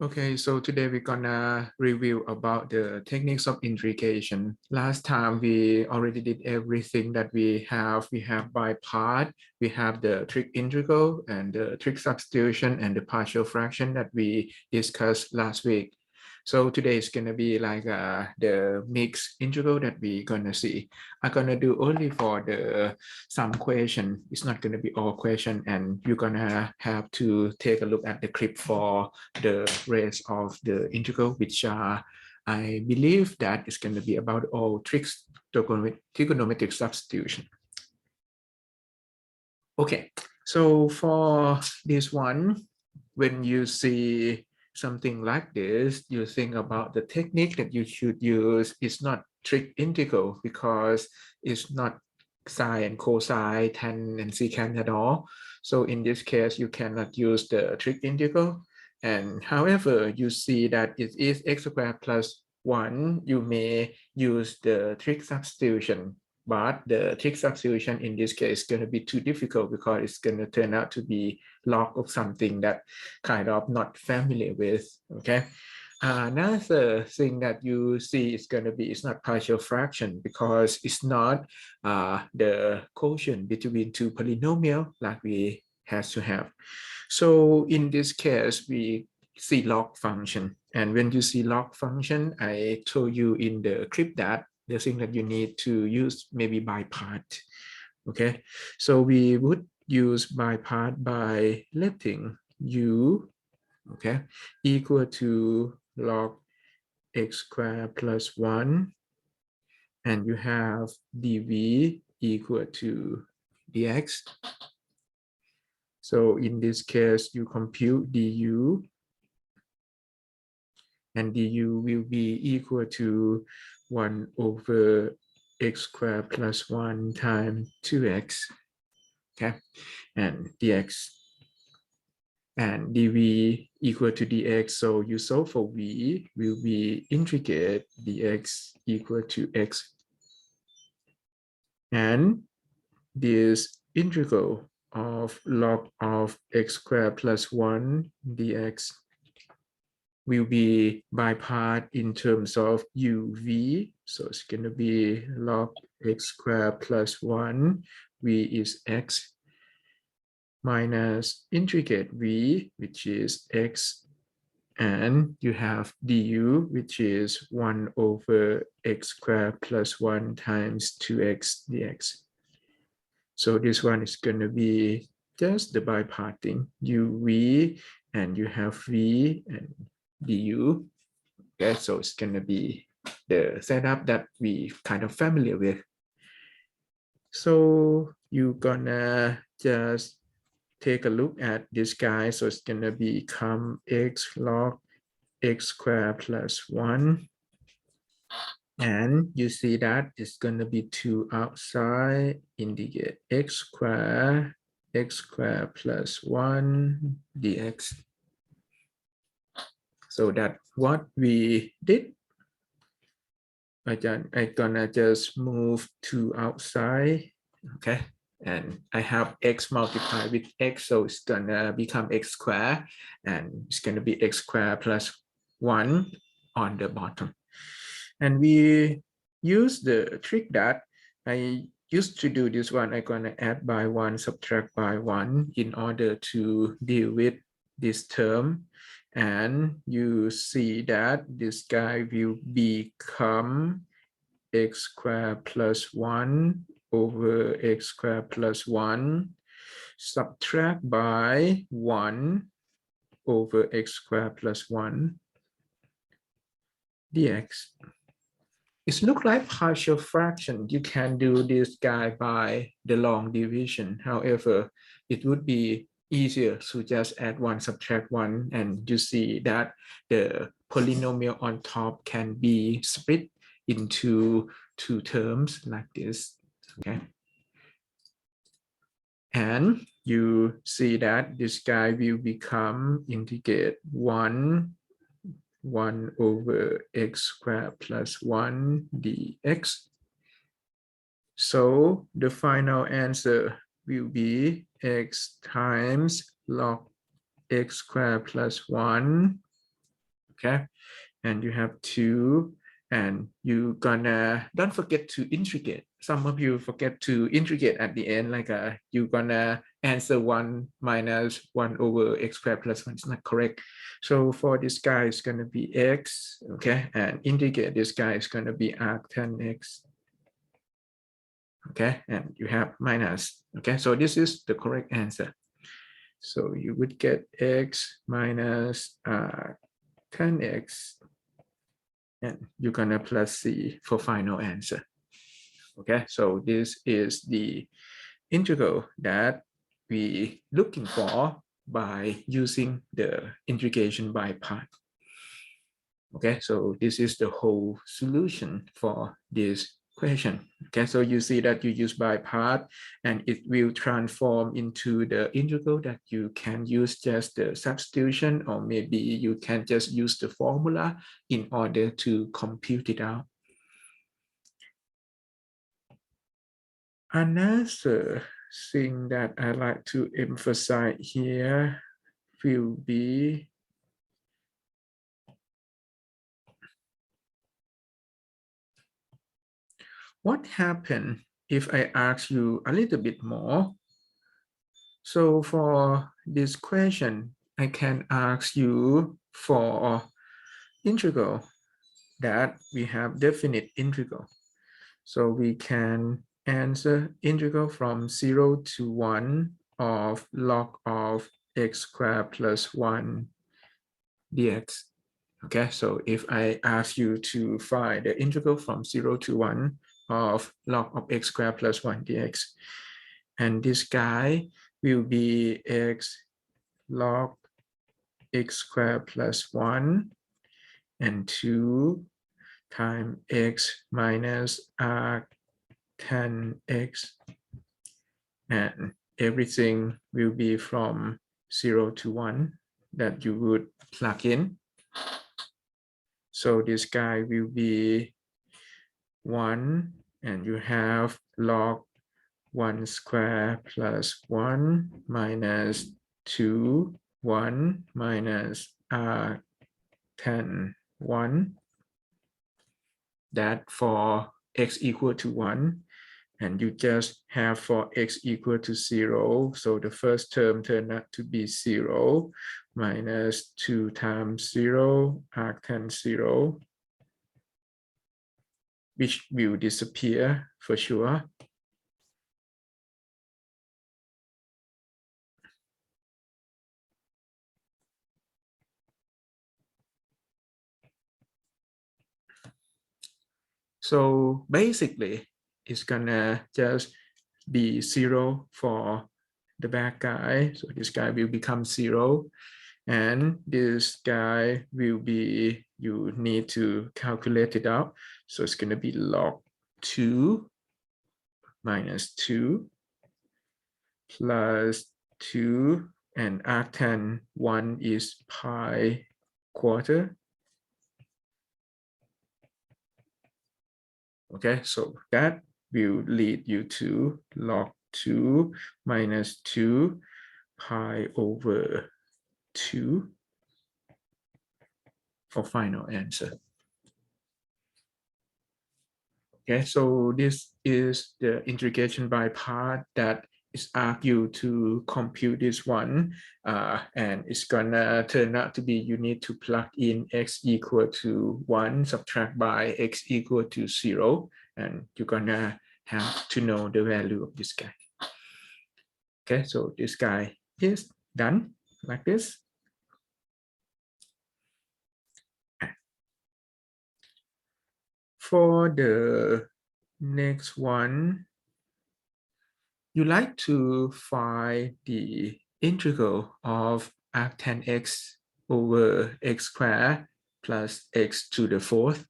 Okay, so today we're gonna review about the techniques of integration. Last time we already did everything that we have. We have by part, we have the trig integral and the trig substitution and the partial fraction that we discussed last week. So today is gonna be like the mixed integral that we're gonna see. I'm gonna do only for the some question. It's not gonna be all question, and you're gonna have to take a look at the clip for the rest of the integral, which I believe that is going to be about all tricks trigonometric substitution. Okay, so for this one, when you see something like this, you think about the technique that you should use. It's not trig integral because it's not sine and cosine, tan and secant at all. So in this case, you cannot use the trig integral. And however, you see that it is x squared plus 1, you may use the trig substitution, but the trig substitution in this case is going to be too difficult because it's going to turn out to be log of something that kind of not familiar with. Okay. Another thing that you see is going to be, it's not partial fraction because it's not the quotient between two polynomials like we has to have. So in this case, we see log function. And when you see log function, I told you in the clip that the thing that you need to use maybe by part. Okay, so we would use by part by letting u, okay, equal to log x squared plus 1, and you have dv equal to dx. So in this case, you compute du, and du will be equal to 1 over x squared plus 1 times 2x, okay, and dx, and dv equal to dx. So you solve for v, will be integrate dx equal to x, and this integral of log of x squared plus 1 dx will be by part in terms of uv. So it's going to be log x squared plus 1, v is x, minus integrate v, which is x, and you have du, which is 1 over x squared plus 1 times 2x dx. So this one is going to be just the by parting uv, and you have v and du. Okay, so it's going to be the setup that we kind of familiar with. So you're gonna just take a look at this guy. So it's gonna become x log x squared plus 1. And you see that it's gonna be 2 outside, indicate x squared plus 1 dx. So that's what we did. I'm gonna just move 2 outside, okay? And I have x multiplied with x, so it's gonna become x squared, and it's gonna be x squared plus 1 on the bottom. And we use the trick that I used to do this one. I'm gonna add by 1, subtract by 1 in order to deal with this term. And you see that this guy will become x squared plus 1 over x squared plus 1, subtract by 1 over x squared plus 1 dx. It looks like partial fraction. You can do this guy by the long division. However, it would be easier to just add 1, subtract 1, and you see that the polynomial on top can be split into 2 terms like this. Okay. And you see that this guy will become integrate 1 over x squared plus 1 dx. So the final answer will be x times log x squared plus 1 okay, and you have 2, and you gonna don't forget to integrate. Some of you forget to integrate at the end, like you gonna answer 1 minus 1 over x squared plus 1. It's not correct. So for this guy, it's gonna be x, okay, and integrate this guy is gonna be arctan x, okay, and you have minus, okay, so this is the correct answer. So you would get x minus 10x, and you're gonna plus c for final answer. Okay, so this is the integral that we looking for by using the integration by part. Okay, so this is the whole solution for this question. Okay, so you see that you use by part and it will transform into the integral that you can use just the substitution, or maybe you can just use the formula in order to compute it out. Another thing that I like to emphasize here will be what happens if I ask you a little bit more. So for this question, I can ask you for integral that we have definite integral. So we can answer integral from 0 to 1 of log of x squared plus 1 dx. Okay, so if I ask you to find the integral from 0 to 1 of log of x squared plus 1 dx, and this guy will be x log x squared plus 1 and 2 times x minus arctan(x), and everything will be from 0 to 1 that you would plug in. So this guy will be 1, and you have log 1 square plus 1 minus 2, 1 minus arctan(1), that for x equal to 1, and you just have for x equal to 0. So the first term turned out to be 0 minus 2 times 0 arctan(0), which will disappear for sure. So basically, it's gonna just be 0 for the back guy. So this guy will become 0. And this guy will be, you need to calculate it out. So it's gonna be log 2 minus 2 plus 2, and arctan(1) is pi quarter. Okay, so that will lead you to log 2 minus 2 pi over 2 for final answer. Okay, so this is the integration by part that is argued to compute this one, and it's gonna turn out to be you need to plug in x equal to 1, subtract by x equal to 0, and you're gonna have to know the value of this guy. Okay, so this guy is done like this. For the next one, you like to find the integral of arctan(x) over x squared plus x to the 4th.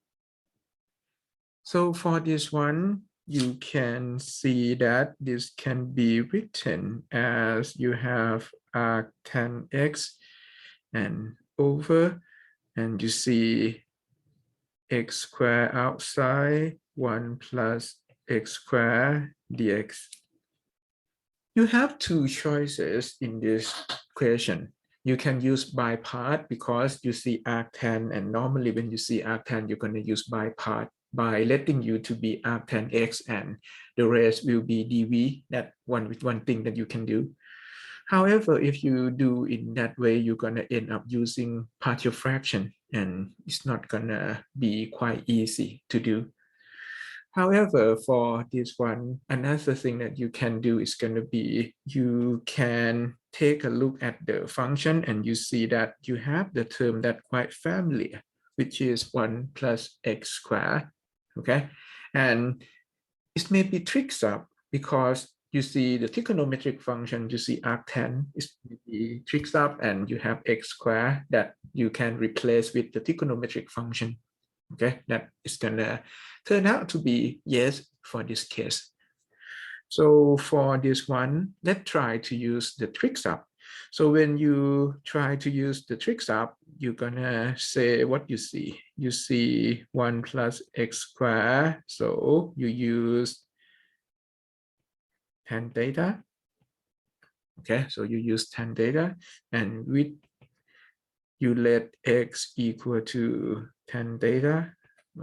So for this one, you can see that this can be written as you have arctan(x) and over, and you see x squared outside, 1 plus x squared dx. You have two choices in this question. You can use by part because you see arctan, and normally when you see arctan, you're going to use by part by letting you to be arctan x and the rest will be dv. That one thing that you can do. However, if you do in that way, you're going to end up using partial fraction, and it's not going to be quite easy to do. However, for this one, another thing that you can do is going to be, you can take a look at the function and you see that you have the term that quite familiar, which is 1 plus x squared, okay? And it may be tricks up because you see the trigonometric function, you see arctan is tricks up and you have x squared that you can replace with the trigonometric function. Okay, that is gonna turn out to be yes for this case. So for this one, let's try to use the tricks up. So when you try to use the tricks up, you're gonna say what you see. You see 1 plus x squared. So you use tan theta. Okay, so you use tan theta, and with you let x equal to tan theta.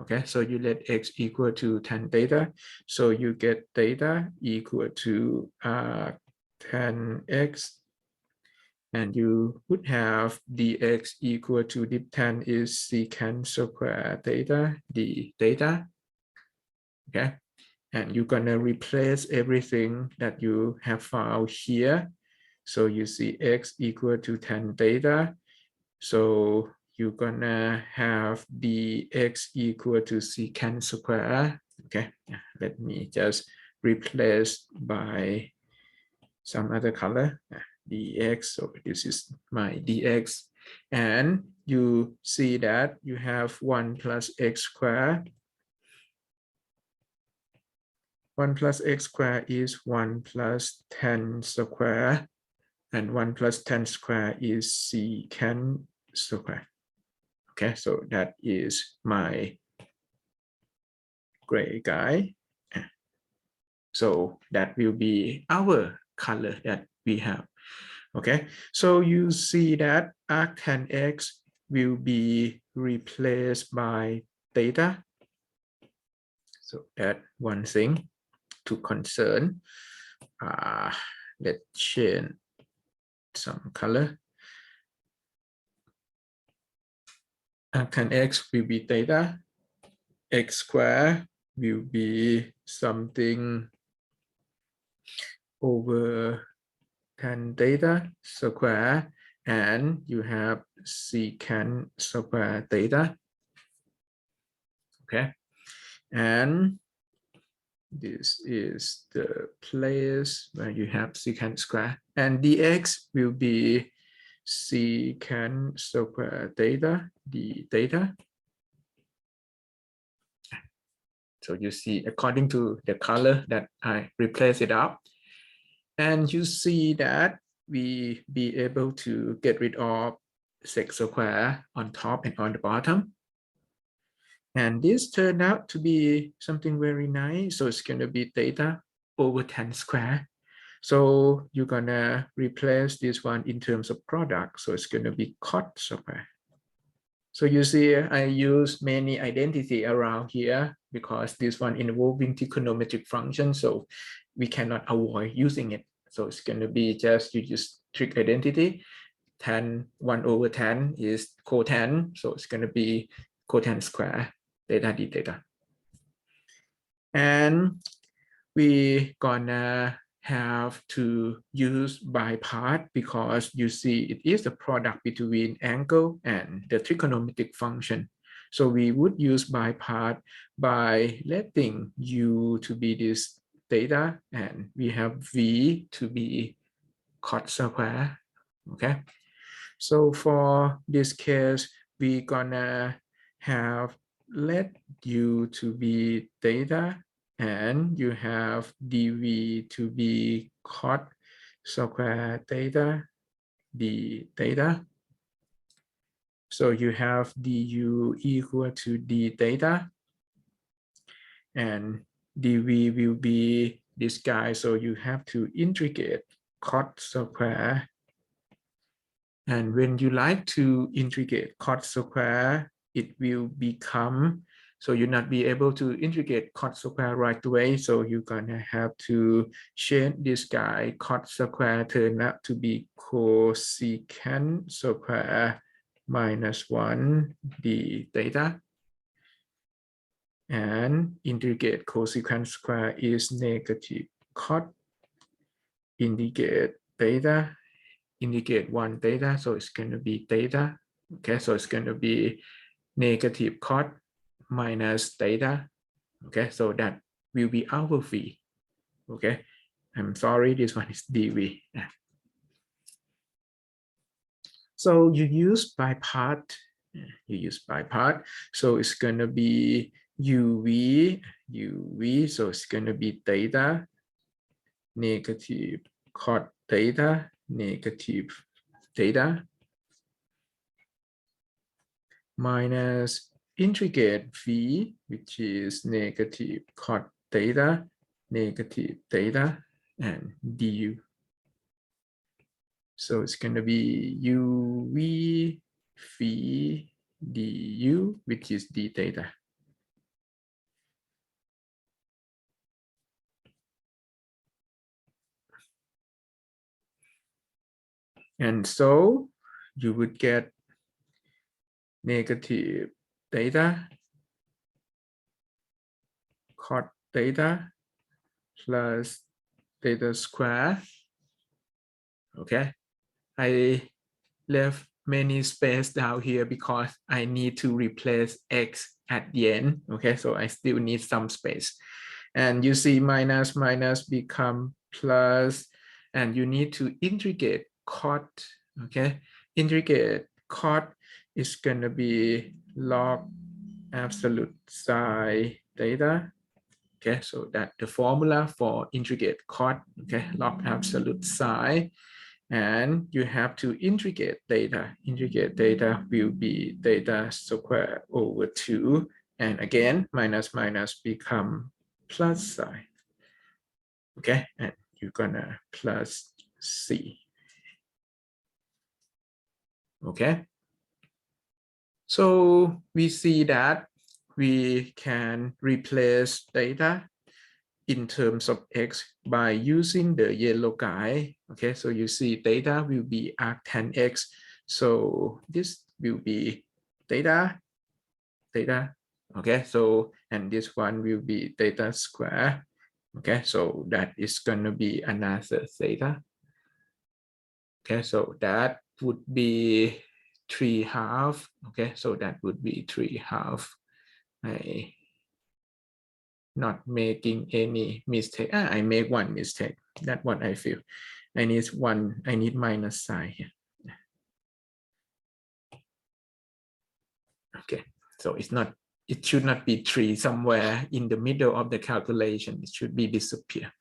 Okay, so you let x equal to tan theta. So you get theta equal to tan x. And you would have dx equal to dip tan is secant square theta d theta. Okay, and you're gonna replace everything that you have found here. So you see x equal to tan theta. So you're gonna have dx equal to secant square. Okay, let me just replace by some other color, dx. So this is my dx. And you see that you have 1 plus x squared. 1 plus x squared is 1 plus tan square, and 1 plus tan square is secant square. Okay, so that is my gray guy. So that will be our color that we have. Okay, so you see that arctan x will be replaced by theta. So that one thing to concern. Let's change some color. Arctan x will be theta. X squared will be something over tan theta square, and you have secant square theta. Okay, and this is the place where you have secant square, and dx will be secant square theta d theta. So you see, according to the color that I replace it up, and you see that we be able to get rid of sec square on top and on the bottom. And this turned out to be something very nice. So it's going to be theta over tan square. So you're going to replace this one in terms of product. So it's going to be cot square. So you see, I use many identity around here because this one involving trigonometric function. So we cannot avoid using it. So it's going to be just, you use trig identity. Tan 1 over tan is cotan. So it's going to be cotan square theta d theta. And we gonna have to use by part because you see it is the product between angle and the trigonometric function. So we would use by part by letting u to be this theta, and we have v to be cot square. Okay, so for this case, we gonna have let u to be theta, and you have dv to be cot square theta d theta. So you have du equal to d theta, and dv will be this guy. So you have to integrate cot square And when you like to integrate cot square, it will become, so you'll not be able to integrate cot square right away. So you're gonna have to change this guy. Cot square turn out to be cosecant square minus 1 d theta. And integrate cosecant square is negative cot, integrate theta, integrate 1 theta, so it's going to be theta. Okay, so it's going to be negative cot minus theta. Okay, so that will be our v. Okay, I'm sorry, this one is dv. So you use by part, so it's going to be uv, so it's going to be theta, negative cot theta, negative theta, minus integrate v, which is negative cot theta, negative theta, and du. So it's going to be uv v du, which is d theta. And so you would get negative theta cot theta plus theta square. Okay, I left many space down here because I need to replace x at the end. Okay, so I still need some space. And you see minus minus become plus, and you need to integrate cot. Okay, integrate cot is going to be log absolute psi theta. Okay, so that the formula for integrate cot, okay, log absolute psi. And you have to integrate theta. Integrate theta will be theta square over 2. And again, minus minus become plus psi. Okay, and you're gonna plus c. Okay, so we see that we can replace theta in terms of x by using the yellow guy. Okay, so you see theta will be arctan x. So this will be theta. Okay, so and this one will be theta square. Okay, so that is going to be another theta. Okay, so that would be 3/2. Okay, so that would be 3/2. I not making any mistake. I make one mistake. That's what I feel. I need minus sign here. Okay, so it should not be 3 somewhere in the middle of the calculation. It should be disappear.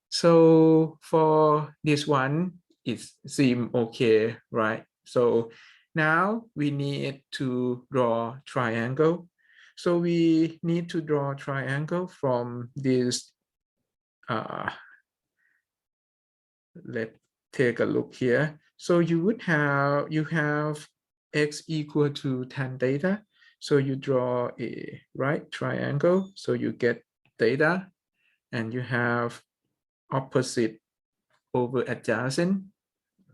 So for this one, it seems okay, right? So now we need to draw triangle. So we need to draw a triangle from this. Let's take a look here. So you have x equal to tan theta. So you draw a right triangle. So you get theta, and you have opposite over adjacent.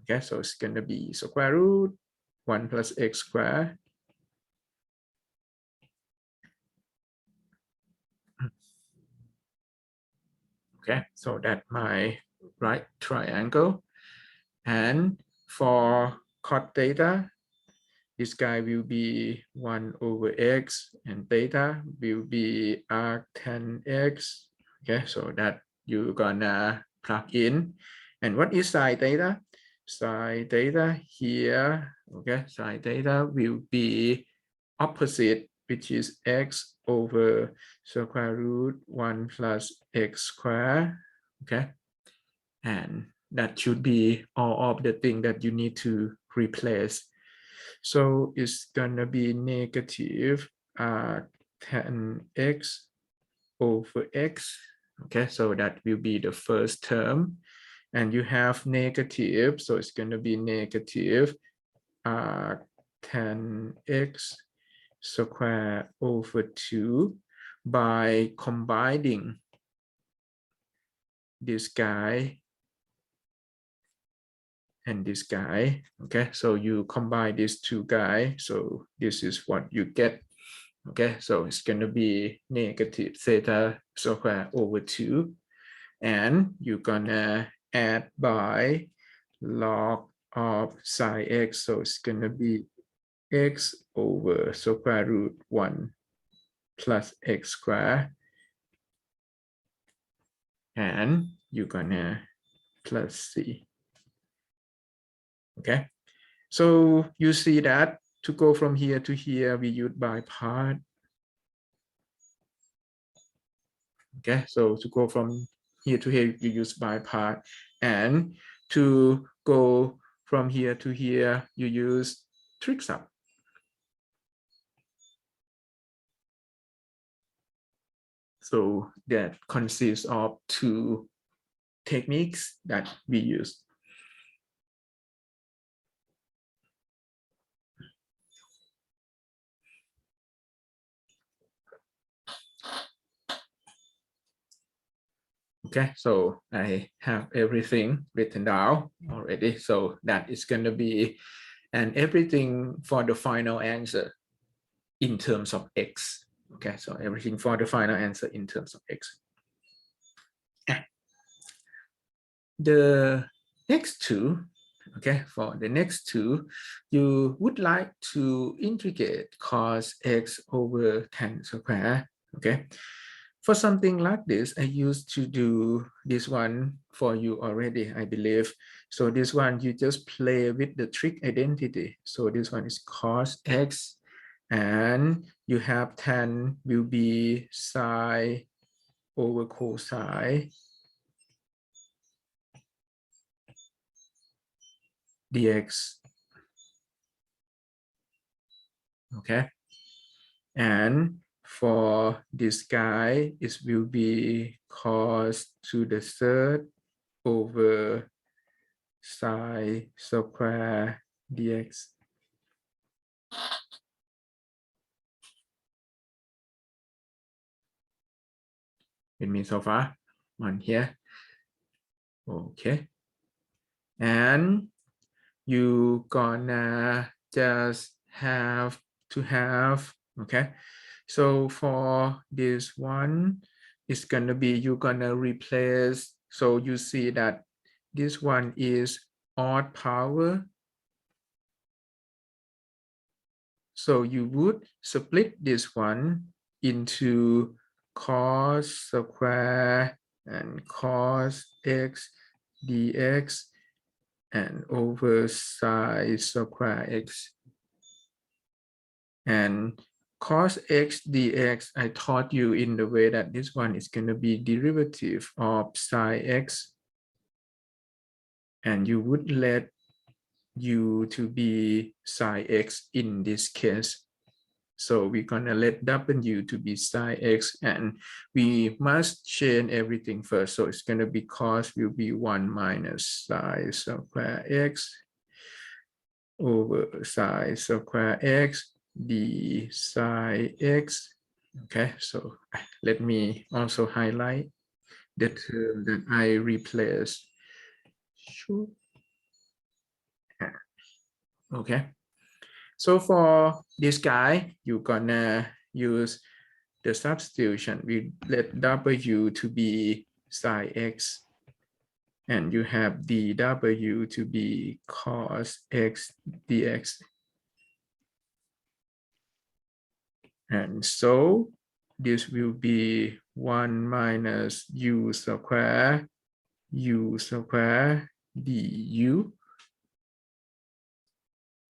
Okay, so it's going to be square root 1 plus x squared. Okay, so that's my right triangle. And for cot theta, this guy will be 1 over x, and theta will be arctan x. Okay, so that you're gonna plug in. And what is sine theta? Sine theta here, okay, sine theta will be opposite, which is x over square root 1 plus x squared. Okay, and that should be all of the thing that you need to replace. So it's gonna be negative 10x over x. Okay, so that will be the first term. And you have negative, so it's gonna be negative arctan x square over 2 by combining this guy and this guy. Okay, so you combine these two guys, so this is what you get. Okay, so it's going to be negative theta square over 2, and you're gonna add by log of psi x, so it's going to be x over square root 1 plus x squared, and you're gonna plus c. Okay, so you see that to go from here to here, we use by part. Okay, so to go from here to here, you use by part, and to go from here to here, you use trig sub. So that consists of two techniques that we use. Okay, so I have everything written down already. So that is going to be, and everything for the final answer in terms of x. Okay, so everything for the final answer in terms of x. The next two, okay, for the next two, you would like to integrate cos x over tan square. Okay, for something like this, I used to do this one for you already, I believe. So this one, you just play with the trig identity. So this one is cos x, and you have tan will be psi over cosine dx. Okay, and for this guy, it will be cos to the third over psi square dx. With me so far? One here. Okay. And you gonna just have to have, okay. So for this one, it's gonna be, you're gonna replace, so you see that this one is odd power. So you would split this one into cos square and cos x dx and over psi square x. And cos x dx, I taught you in the way that this one is going to be derivative of psi x. And you would let u to be psi x in this case. So we're gonna let w to be psi x, and we must change everything first. So it's gonna be cos will be 1 minus psi square x over psi square x d psi x. Okay, so let me also highlight the term that I replaced. Okay, so for this guy, you're gonna use the substitution. We let w to be psi x, and you have dw to be cos x dx. And so this will be 1 minus u square du.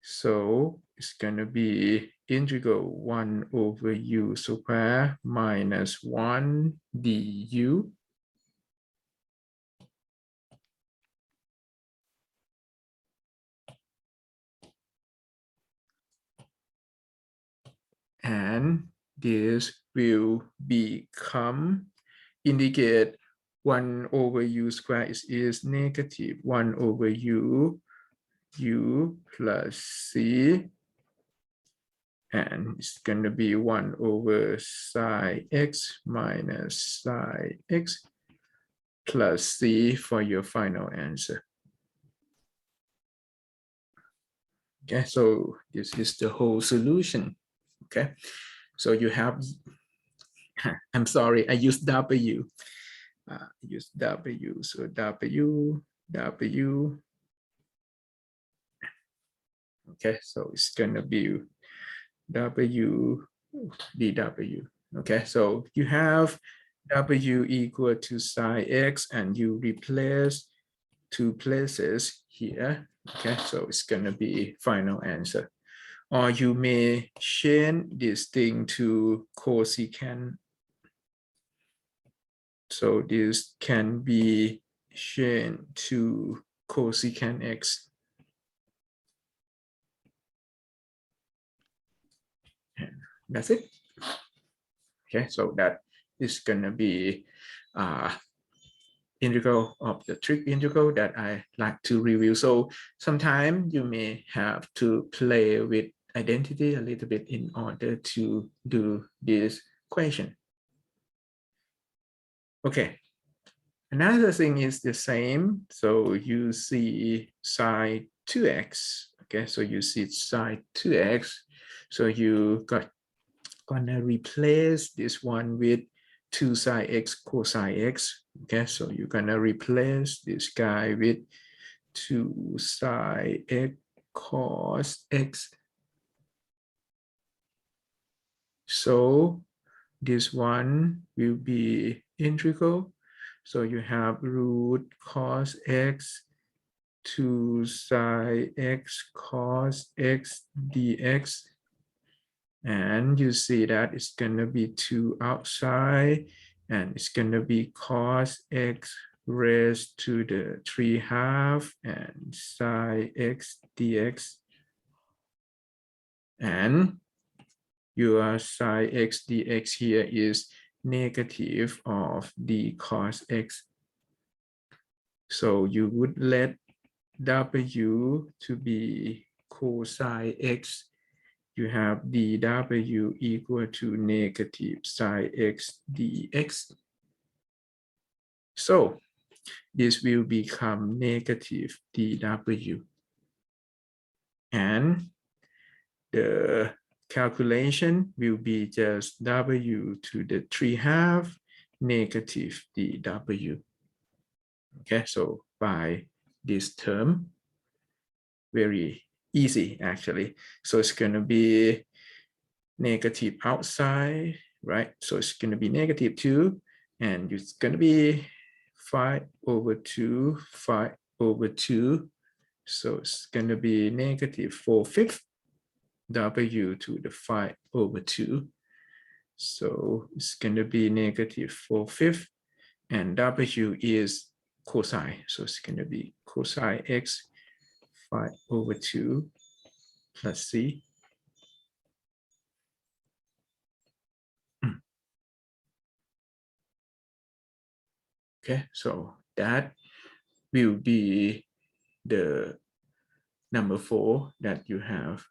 So it's going to be integral 1 over u square minus 1 du. And this will become, indicate 1 over u square is negative 1 over u u plus c, and it's going to be 1 over psi x minus psi x plus c for your final answer. Okay, so this is the whole solution. Okay, so you have, I'm sorry, I used w. Use w, so w. Okay, so it's gonna be w dw. Okay, so you have w equal to psi x, and you replace 2 places here. Okay, so it's gonna be final answer. Or you may change this thing to cosecant. So this can be changed to cosecant x. And that's it. Okay, so that is gonna be integral of the trig integral that I like to review. So sometimes you may have to play with identity a little bit in order to do this equation. Okay, another thing is the same. So you see psi 2x. Okay, so you see psi 2x. So you gonna replace this one with 2 psi x cosine x. Okay, so you're gonna replace this guy with 2 psi x cos x. So this one will be integral. So you have root cos x 2 psi x cos x dx. And you see that it's going to be 2 outside, and it's going to be cos x raised to the 3/2 and psi x dx. And your psi x dx here is negative of d cos x. So you would let w to be cosine x. You have dw equal to negative psi x dx. So this will become negative dw. And the calculation will be just w to the 3/2 negative dw. Okay, so by this term, very easy actually. So it's going to be negative outside, right? So it's going to be negative 2, and it's going to be 5 over 2, 5 over 2. So it's going to be negative 4/5 w to the 5 over 2. So it's going to be negative 4/5, and w is cosine. So it's going to be cosine x 5 over 2 plus c. Okay, so that will be the number 4 that you have.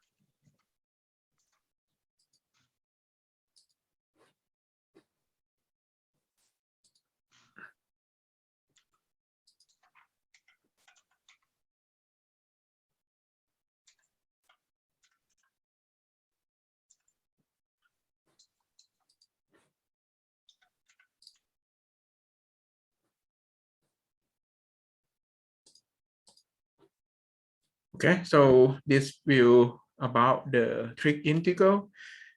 Okay, so this will about the trig integral,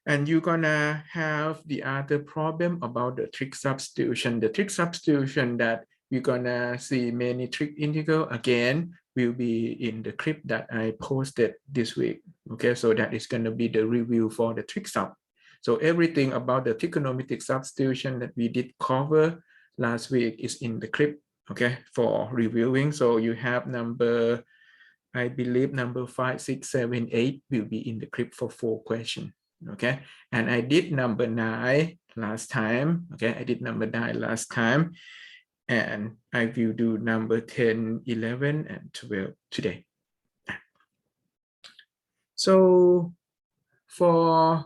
and you're gonna have the other problem about the trig substitution. The trig substitution that you're gonna see many trig integral again will be in the clip that I posted this week. Okay, so that is gonna be the review for the trig sub. So everything about the trigonometric substitution that we did cover last week is in the clip, okay, for reviewing. So you have number, I believe number 5, 6, 7, 8 will be in the clip for 4 questions. Okay, and I did number 9 last time. Okay, I did number 9 last time, and I will do number 10, 11, and 12 today. So for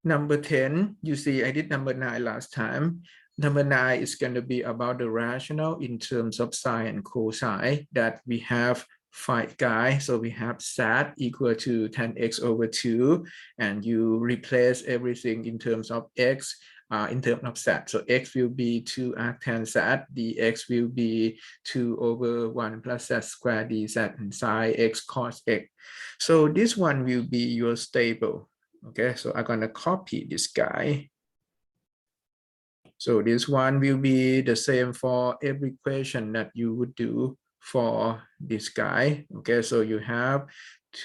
number 10, you see I did number 9 last time. Number 9 is going to be about the rational in terms of sine and cosine that we have 5 guys. So we have z equal to 10x over 2, and you replace everything in terms of x in terms of z. So x will be 2 arctan z, dx will be 2 over 1 plus z squared dz, and sine x cos x. So this one will be your stable. Okay, so I'm gonna copy this guy. So this one will be the same for every question that you would do for this guy. Okay, so you have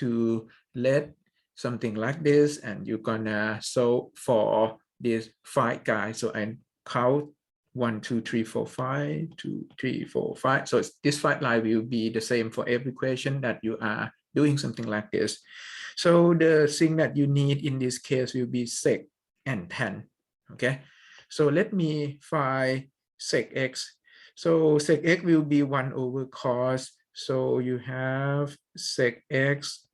to let something like this, and you're gonna solve for this 5 guys. So I count 1, 2, 3, 4, 5, 2, 3, 4, 5. So this 5 line will be the same for every question that you are doing something like this. So the thing that you need in this case will be sec and tan. Okay, so let me find sec x. So sec x will be 1 over cos. So you have sec x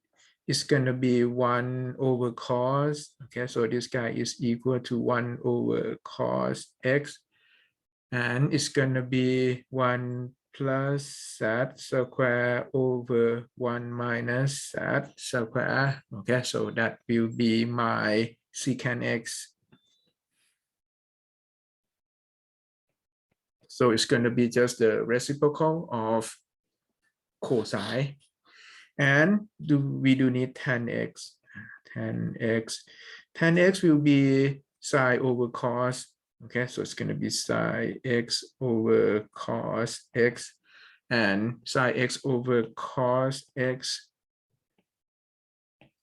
is going to be 1 over cos. Okay, so this guy is equal to 1 over cos x. And it's going to be 1 plus z square over 1 minus z square. Okay, so that will be my secant x. So it's going to be just the reciprocal of cosine. And we do need tan x. Tan x will be sine over cos. Okay, so it's going to be sine x over cos x, and sine x over cos x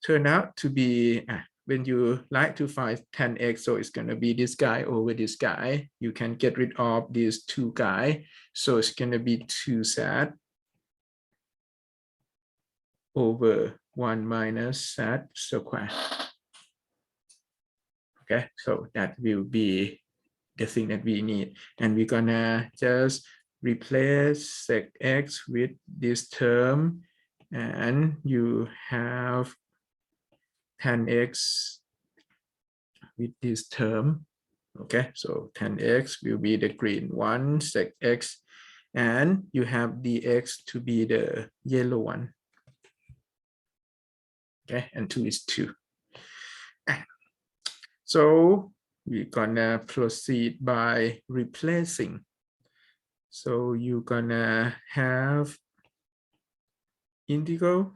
turn out to be, when you like to find tan x, so it's going to be this guy over this guy. You can get rid of these 2 guys. So it's going to be 2z over 1 minus z squared. Okay, so that will be the thing that we need. And we're gonna just replace sec x with this term, and you have tan x with this term. Okay, so tan x will be the green one, sec x, and you have dx to be the yellow one. Okay, and 2 is 2. So we're gonna proceed by replacing. So you're gonna have integral.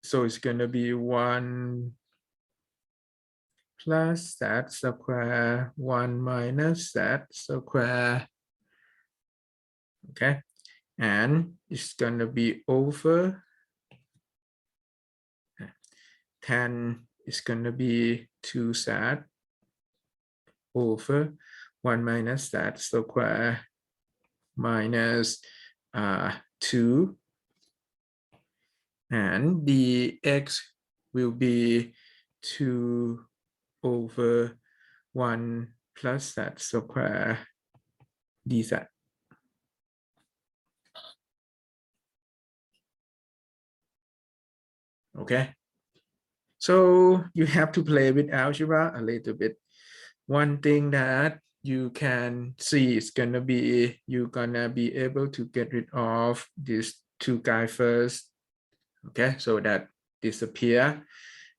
So it's gonna be 1 plus z square 1 minus z square. Okay, and it's gonna be over tan is gonna be 2z over 1 minus z square minus 2, and the x will be 2 over 1 plus z square dz. Okay, so you have to play with algebra a little bit. One thing that you can see is gonna be, you're gonna be able to get rid of these 2 guys first. Okay, so that disappear,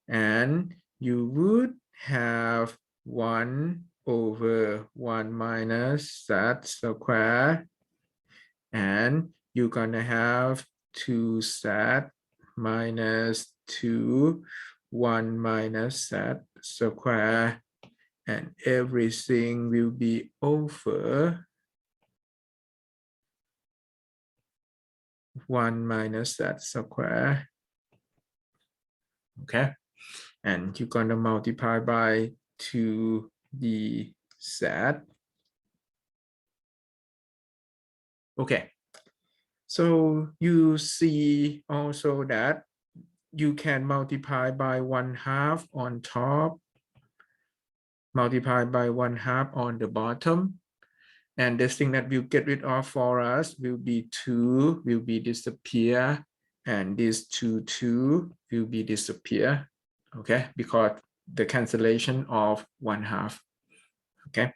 and you would have 1 over 1 minus z square, and you're gonna have 2z minus 2, 1 minus z square, and everything will be over 1 minus z square. Okay, and you're gonna multiply by 2dz. Okay, so you see also that you can multiply by 1/2 on top, multiply by 1/2 on the bottom, and this thing that we'll get rid of for us will be 2, will be disappear, and this 2, will be disappear, okay, because the cancellation of 1/2, okay.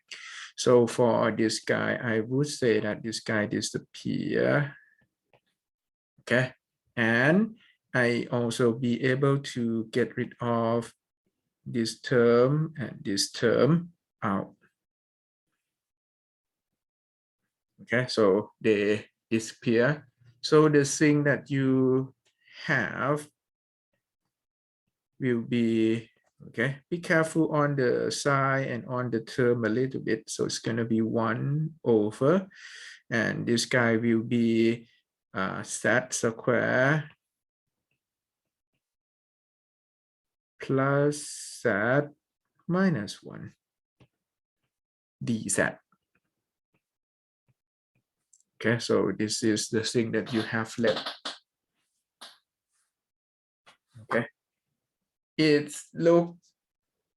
So for this guy, I would say that this guy disappear, okay, and I also be able to get rid of this term and this term out, okay, so they disappear. So the thing that you have will be, okay, be careful on the side and on the term a little bit. So it's going to be 1 over, and this guy will be z square plus z minus 1 dz. Okay, so this is the thing that you have left. Okay, it's look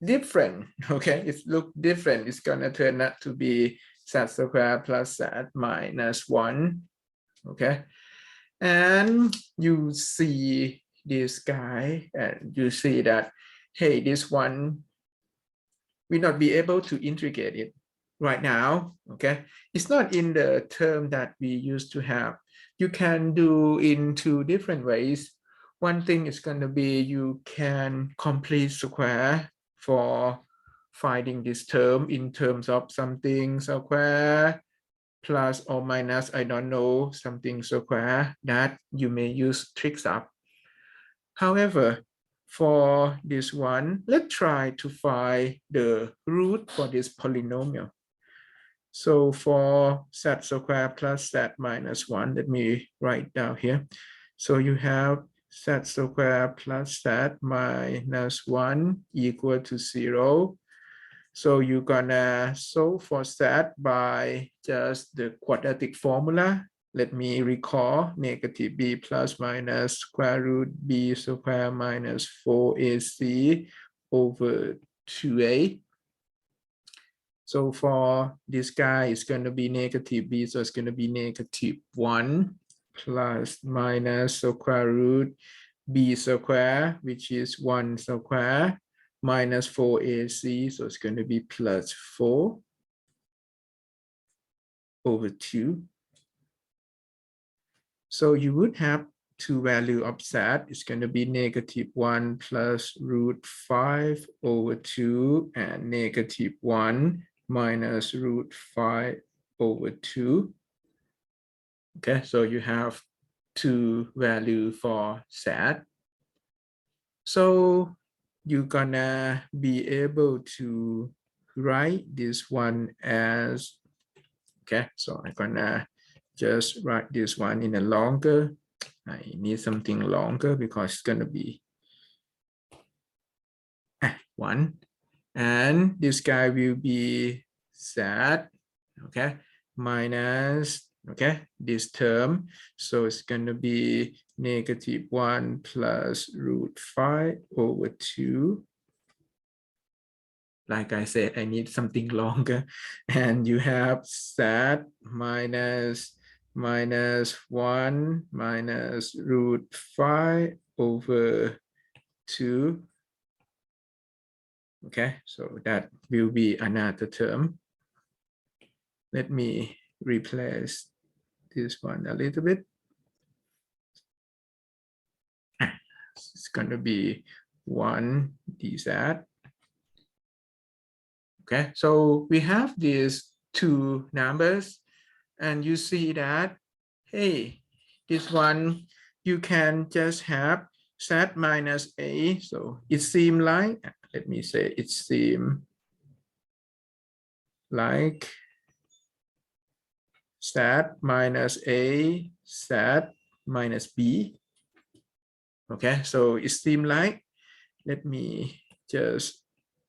different. Okay, it's look different. It's gonna turn out to be z square plus z minus 1. Okay, and you see this guy and you see that, hey, this one will not be able to integrate it right now. Okay, it's not in the term that we used to have. You can do in 2 different ways. One thing is going to be you can complete square for finding this term in terms of something square plus or minus, I don't know, something square, that you may use tricks up. However, for this one, let's try to find the root for this polynomial. So for z square plus z minus 1, let me write down here. So you have z square plus z minus 1 equal to 0. So you're gonna solve for z by just the quadratic formula. Let me recall negative b plus minus square root b square minus 4ac over 2a. So for this guy, it's going to be negative b, so it's going to be negative 1 plus minus square root b square, which is 1 square, minus 4ac, so it's going to be plus 4 over 2. So you would have 2 value of z. It's going to be negative 1 plus root 5 over 2 and negative 1 minus root 5 over 2. Okay, so you have 2 value for z. So you're gonna be able to write this one as, okay, so I'm gonna just write this one in a longer. I need something longer because it's gonna be 1, and this guy will be z, okay, minus, okay, this term, so it's gonna be negative 1 plus root 5 over 2. Like I said, I need something longer, and you have z minus 1 minus root 5 over 2. Okay, so that will be another term. Let me replace this one a little bit. It's going to be 1 dz. Okay, so we have these 2 numbers, and you see that, hey, this one you can just have z minus a. So it seems like, let me say, it seems like z minus a, z minus b. Okay, so it seems like, let me just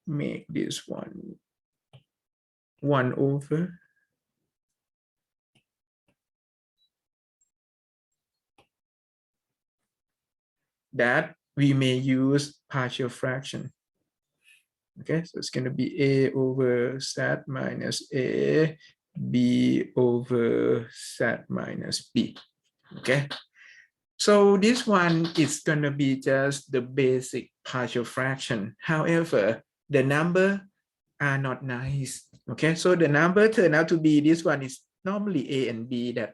make this one 1 over. That we may use partial fraction. Okay, so it's going to be a over z minus a, b over z minus b. Okay, So this one is going to be just the basic partial fraction. However, the number are not nice. Okay, so the number turned out to be, this one is normally A and B, that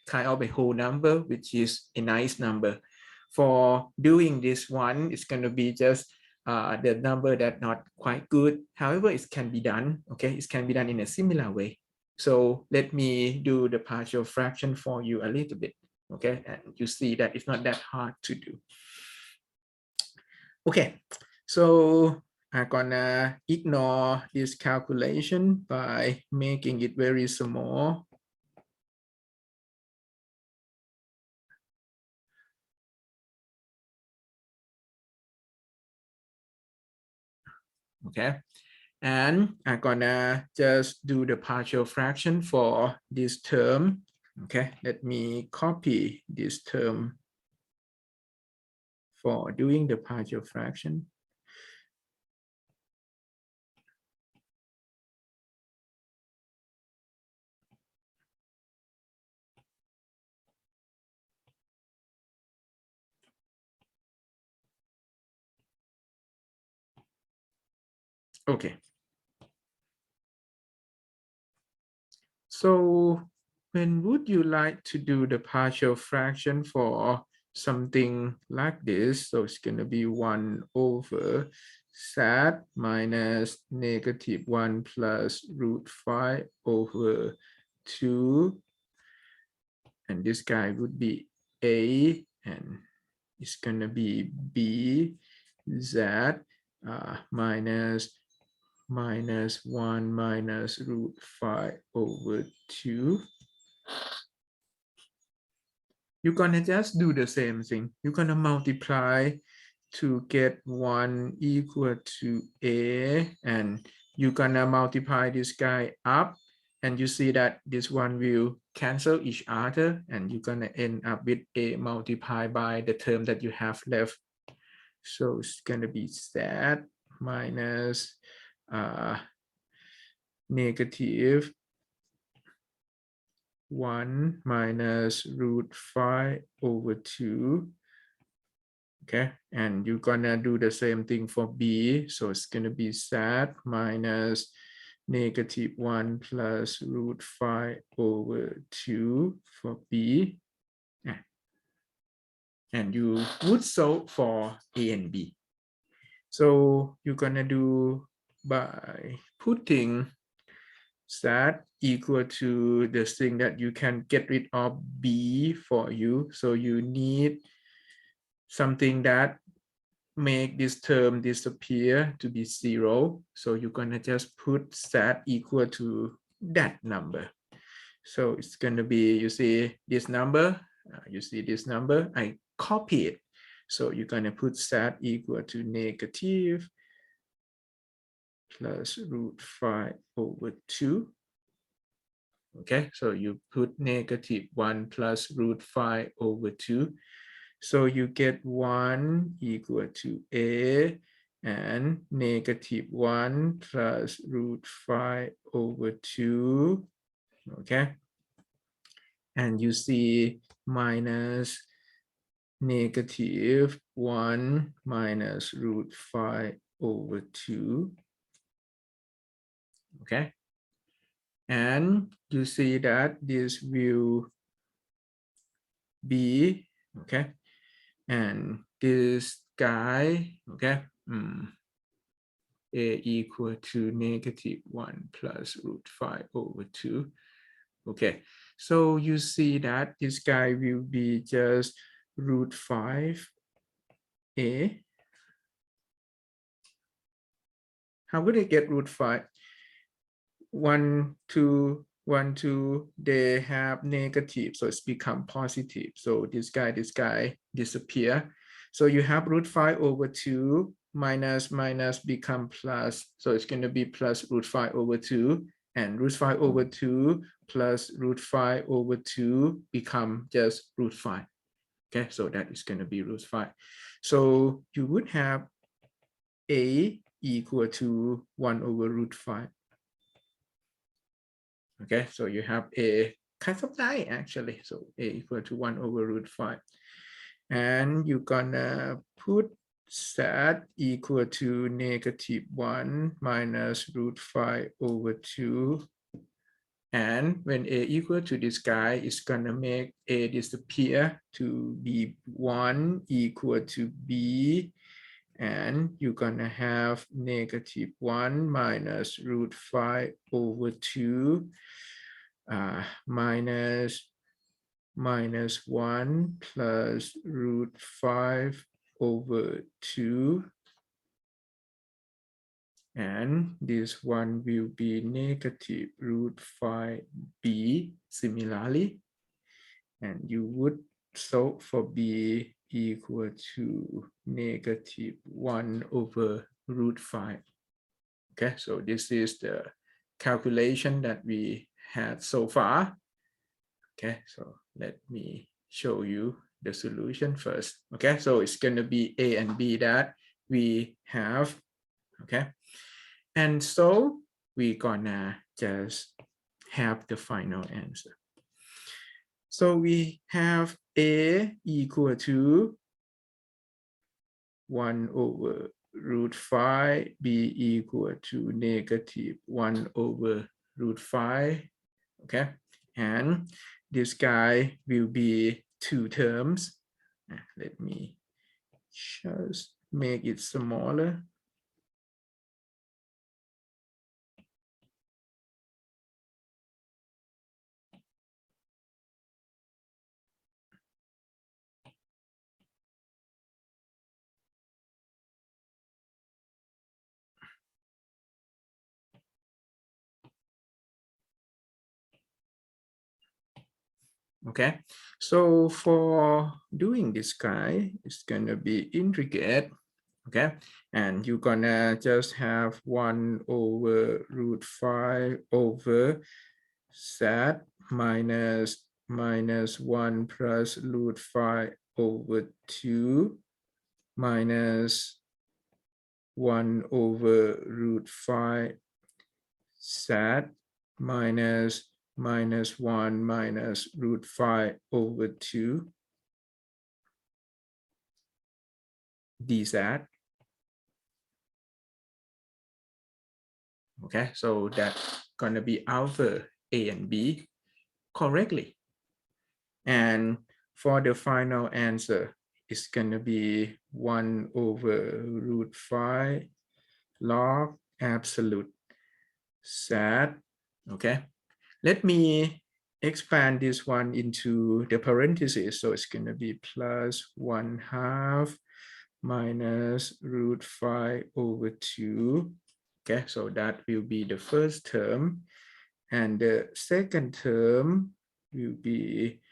kind of a whole number, which is a nice number. For doing this one, it's going to be just the number that not quite good. However, it can be done. Okay, it can be done in a similar way. So let me do the partial fraction for you a little bit. Okay, and you see that it's not that hard to do. Okay, so I'm gonna ignore this calculation by making it very small. Okay, and I'm gonna just do the partial fraction for this term. Okay, let me copy this term for doing the partial fraction. Okay. So when would you like to do the partial fraction for something like this? So it's going to be 1 over z minus negative 1 plus root 5 over 2. And this guy would be A, and it's going to be B, Z minus 1 minus root 5 over 2. You're gonna just do the same thing. You're gonna multiply to get 1 equal to A, and you're gonna multiply this guy up, and you see that this one will cancel each other, and you're gonna end up with A multiplied by the term that you have left. So it's gonna be Z minus negative 1 minus root 5 over 2. Okay, and you're gonna do the same thing for B. So it's gonna be Z minus negative 1 plus root 5 over 2 for B. And you would solve for A and B. So you're gonna do by putting Z equal to the thing that you can get rid of B for you. So you need something that make this term disappear to be 0. So you're gonna just put Z equal to that number. So it's gonna be, you see this number, I copy it. So you're gonna put Z equal to negative plus root 5 over 2. Okay, so you put negative 1 plus root 5 over 2. So you get 1 equal to A, and negative 1 plus root 5 over 2. Okay, and you see minus negative 1 minus root 5 over 2. Okay, and you see that this will be, okay, and this guy, okay, A equal to negative 1 plus root 5 over 2. Okay, so you see that this guy will be just root 5 A. How would I get root 5? 1, 2, 1, 2, they have negative, so it's become positive. So this guy disappear. So you have root 5 over 2 minus become plus. So it's going to be plus root 5 over 2, and root 5 over 2 plus root 5 over 2 become just root 5. Okay, so that is going to be root 5. So you would have A equal to 1 over root 5. Okay, so you have A kind of die actually. So A equal to 1 over root 5. and you're gonna put z equal to -1 minus root 5 over 2. And when a equal to this guy, it's gonna make a disappear to be 1 equal to b. And you're gonna have -1 minus root 5 over 2 minus -1 plus root 5 over 2. And this one will be negative root 5b similarly. And you would solve for b equal to -1 over root 5. Okay, so this is the calculation that we had so far. Okay, so let me show you the solution first. Okay, so it's going to be a and b that we have. Okay, and so we're gonna just have the final answer. So we have a equal to 1 over root 5, b equal to -1 over root 5. Okay, and this guy will be 2 terms. Let me just make it smaller. Okay, so for doing this guy, it's gonna be integrate. Okay, and you're gonna just have 1 over root 5 over z minus -1 plus root 5 over 2 minus 1 over root 5 z minus -1 minus root 5 over 2 dz. Okay, so that's gonna be alpha a and b correctly. And for the final answer, it's gonna be 1 over root 5 log absolute z. Okay, let me expand this one into the parentheses. So it's going to be plus 1/2 minus root 5 over 2. Okay, so that will be the first term. And the second term will be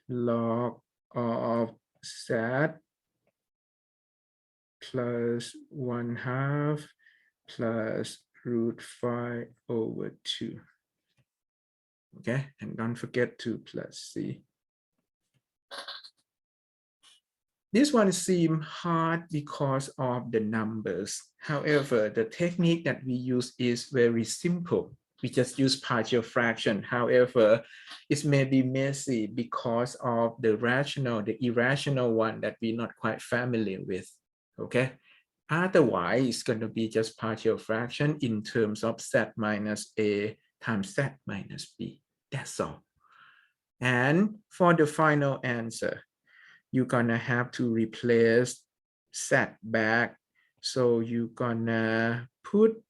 log of z plus 1/2 plus root 5 over 2. Okay, and don't forget to plus c. This one seems hard because of the numbers. However, the technique that we use is very simple. We just use partial fraction. However, it may be messy because of the rational, the irrational one that we're not quite familiar with. Okay. Otherwise, it's going to be just partial fraction in terms of z minus a times z minus b. That's all. And for the final answer, you're gonna have to replace z back. So you're gonna put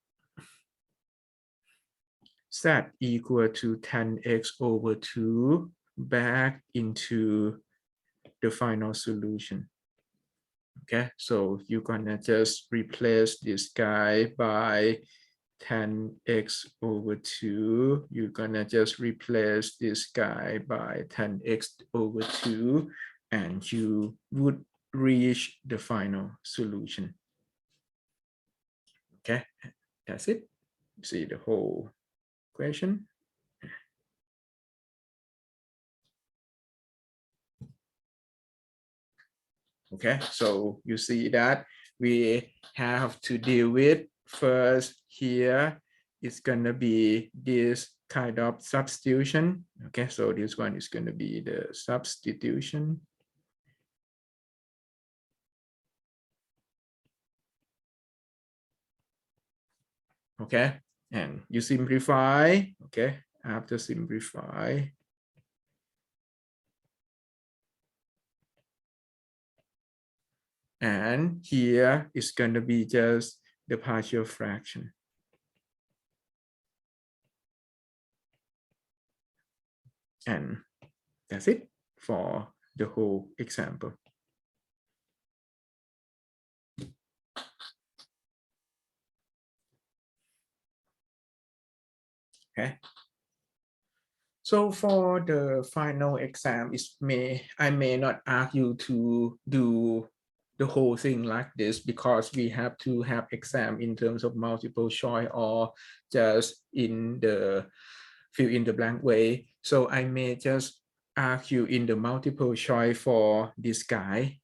z equal to 10x over 2 back into the final solution. Okay, so you're gonna just replace this guy by 10x over 2. You're gonna just replace this guy by 10x over 2, and you would reach the final solution. Okay, that's it. See the whole question. Okay, so you see that we have to deal with first here. It's gonna be this kind of substitution. Okay, so this one is gonna be the substitution. okay, and you simplify, okay, after simplify, and here is going to be just the partial fraction. And that's it for the whole example. Okay. So for the final exam, I may not ask you to do the whole thing like this because we have to have exam in terms of multiple choice or just in the fill in the blank way. So I may just ask you in the multiple choice for this guy.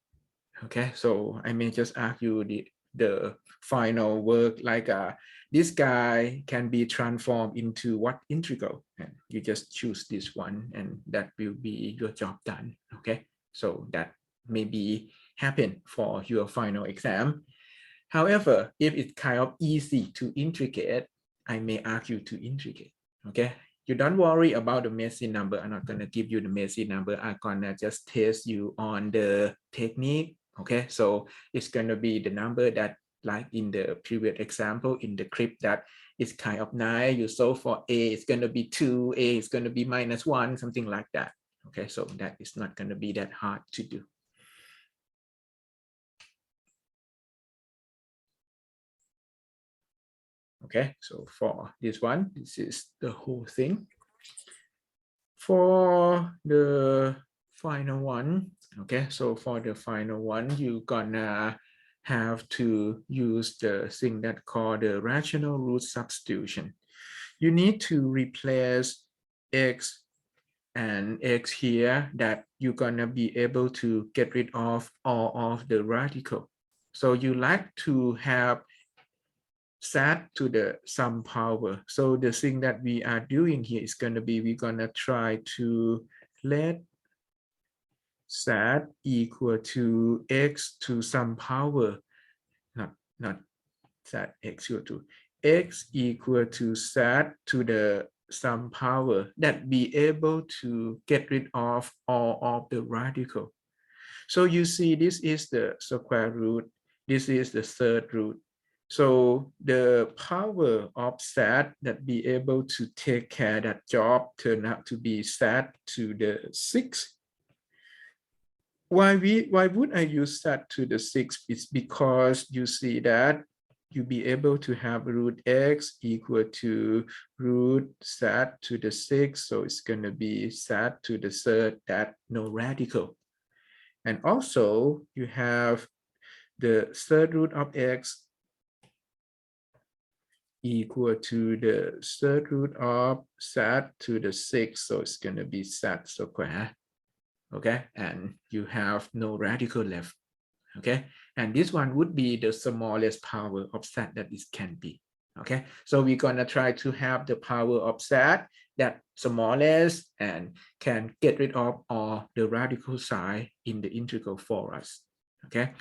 Okay, so I may just ask you the final work like this guy can be transformed into what integral, and you just choose this one and that will be your job done. Okay, so that may be happen for your final exam. However, if it's kind of easy to integrate, I may ask you to integrate. Okay, you don't worry about the messy number. I'm not gonna give you the messy number. I'm gonna just test you on the technique. Okay, so it's gonna be the number that, like in the previous example in the clip, that is kind of nice. You solve for a, it's gonna be 2, a is gonna be -1, something like that. Okay, so that is not gonna be that hard to do. Okay, so for this one, this is the whole thing. For the final one, okay, so for the final one, you're gonna have to use the thing that called the rational root substitution. You need to replace x and x here, that you're gonna be able to get rid of all of the radical. So you like to have set to the sum power. So the thing that we are doing here is going to be, we're going to try to let z equal to x to some power, not z x equal to x equal to z to the some power, that be able to get rid of all of the radical. So you see, this is the square root, this is the third root. So the power of z that be able to take care that job turn out to be z to the 6. Why would I use z to the 6? It's because you see that you be able to have root x equal to root z to the 6. So it's going to be z to the third, that no radical. And also you have the third root of x equal to the third root of z to the 6. So it's going to be z squared. Okay, and you have no radical left. Okay, and this one would be the smallest power of z that it can be. Okay, so we're gonna try to have the power of z that smallest and can get rid of all the radical side in the integral for us. Okay,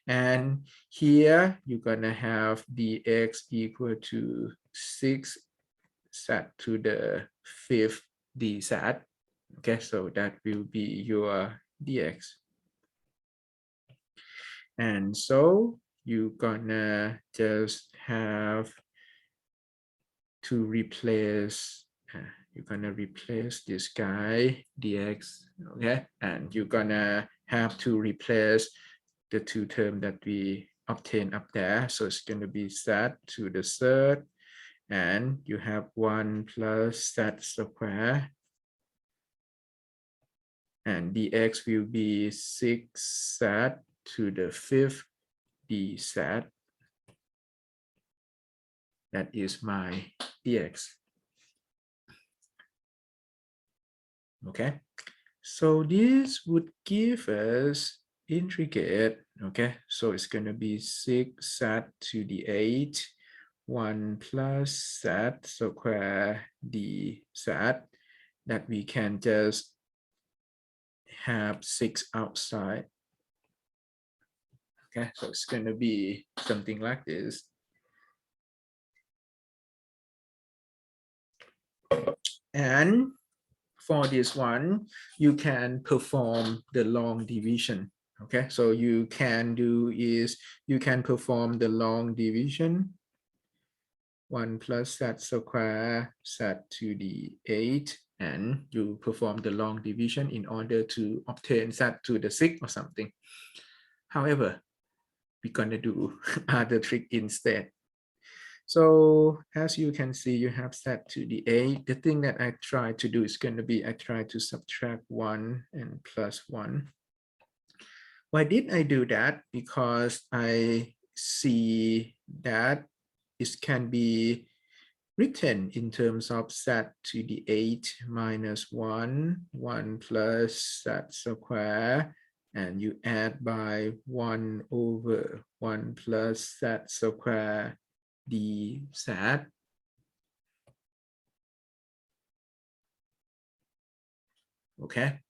and here you're gonna have dx equal to 6 z to the 5th dz. Okay, so that will be your dx. And so you're gonna just have to replace, this guy, dx, okay? And you're gonna have to replace the two terms that we obtained up there. So it's gonna be z to the third, and you have 1 plus z squared. And dx will be 6z to the 5th dz. That is my dx. Okay, so this would give us integrate. Okay, so it's going to be 6z to the 8, 1 plus z square dz, that we can just have 6 outside. Okay, so it's going to be something like this. And for this one, you can perform the long division. Okay, so you can do is you can perform the long division. 1 plus z square z to the 8, and you perform the long division in order to obtain z to the 6 or something. However, we're gonna do other trick instead. So as you can see, you have z to the 8. The thing that I try to do is going to be I try to subtract 1 and plus 1. Why did I do that? Because I see that it can be written in terms of z to the 8 minus 1, 1 plus z square, and you add by 1 over 1 plus z square dz. Okay,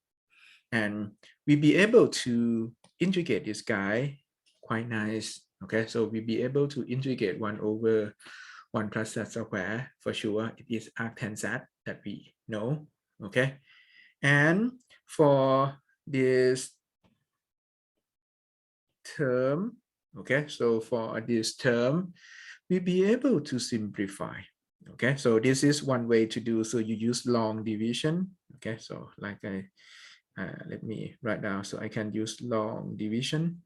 and we'll be able to integrate this guy quite nice. Okay, so we'll be able to integrate 1 over 1 plus z square for sure. It is arctan z that we know. Okay, and for this term, okay, so for this term, we'll be able to simplify. Okay, so this is one way to do. So you use long division. Okay, so like let me write down so I can use long division.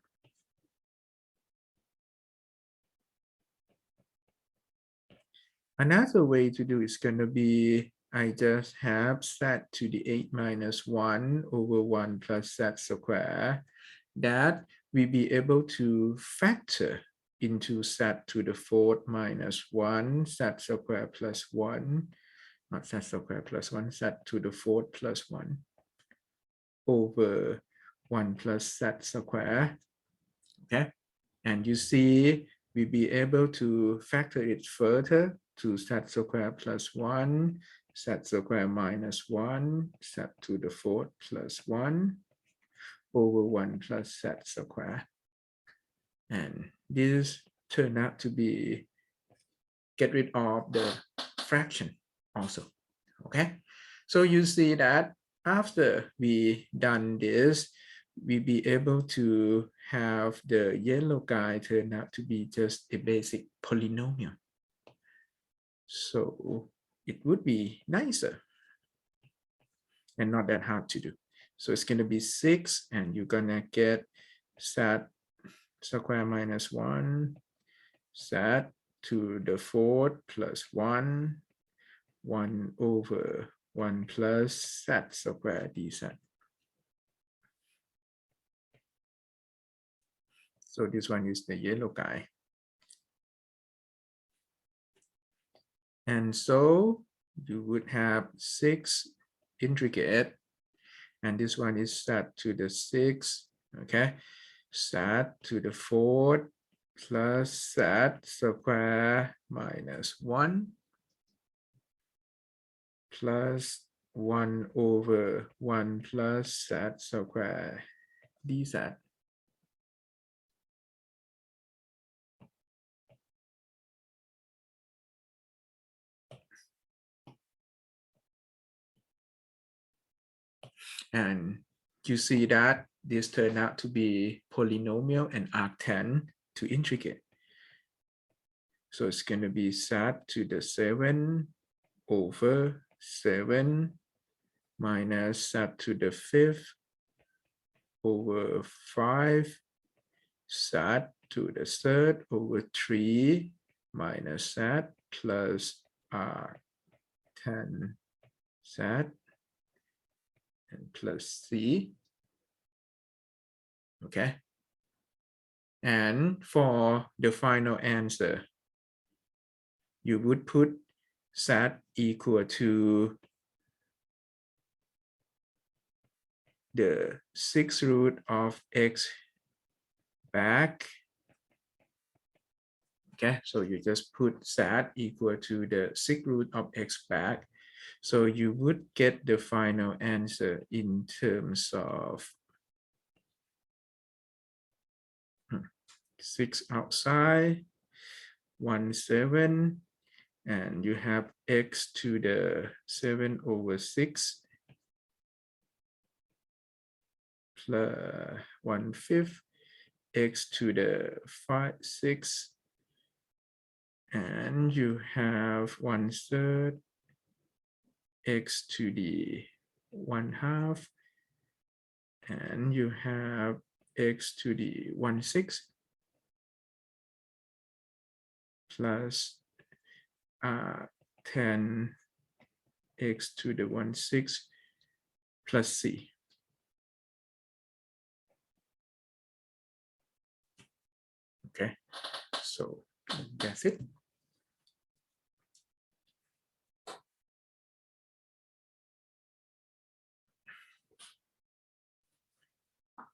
Another way to do is going to be I just have z to the 8 minus 1 over 1 plus z square that we be able to factor into z to the 4th minus 1 z square plus 1, not z square plus 1, z to the 4th plus 1 over 1 plus z square. Okay, and you see we be able to factor it further to z square plus 1, z square minus 1, z to the 4th plus 1 over 1 plus z square. And this turned out to be get rid of the fraction also. Okay, so you see that after we done this, we be able to have the yellow guy turn out to be just a basic polynomial. So it would be nicer and not that hard to do. So it's going to be 6, and you're going to get z square minus 1, z to the 4th plus 1, 1 over 1 plus z square dz. So this one is the yellow guy. And so you would have 6 integrate, and this one is z to the 6, okay? Z to the 4th plus z square minus 1 plus 1 over 1 plus z square dz. And you see that this turned out to be polynomial and arctan to integrate. So it's going to be z to the 7 over 7 minus z to the 5th over 5, z to the 3rd over 3 minus z plus r10 z and plus c. Okay. And for the final answer, you would put z equal to the 6th root of x back. Okay, so you just put z equal to the 6th root of x back. So you would get the final answer in terms of 6 outside, 1, 7, and you have x to the 7/6 plus 1/5 x to the 5/6, and you have 1/3 x to the 1/2, and you have x to the 1/6 plus 10 x to the 1/6 plus c. Okay, so that's it.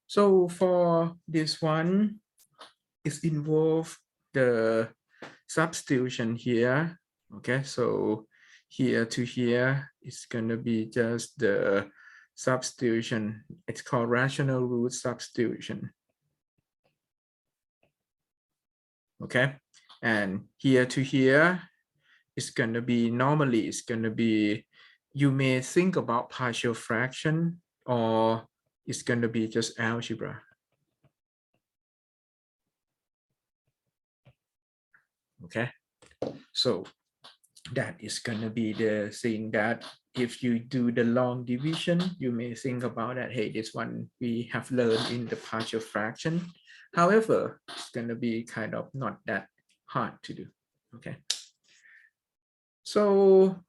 So for this one, it involves the substitution here. Okay, so here to here is going to be just the substitution. It's called rational root substitution. Okay, and here to here is going to be, normally it's going to be, you may think about partial fraction, or it's going to be just algebra. Okay, so that is going to be the thing that if you do the long division, you may think about that, hey, this one we have learned in the partial fraction. However, it's going to be kind of not that hard to do. Okay, so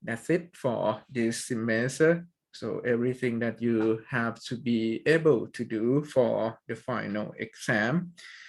that's it for this semester. So everything that you have to be able to do for the final exam.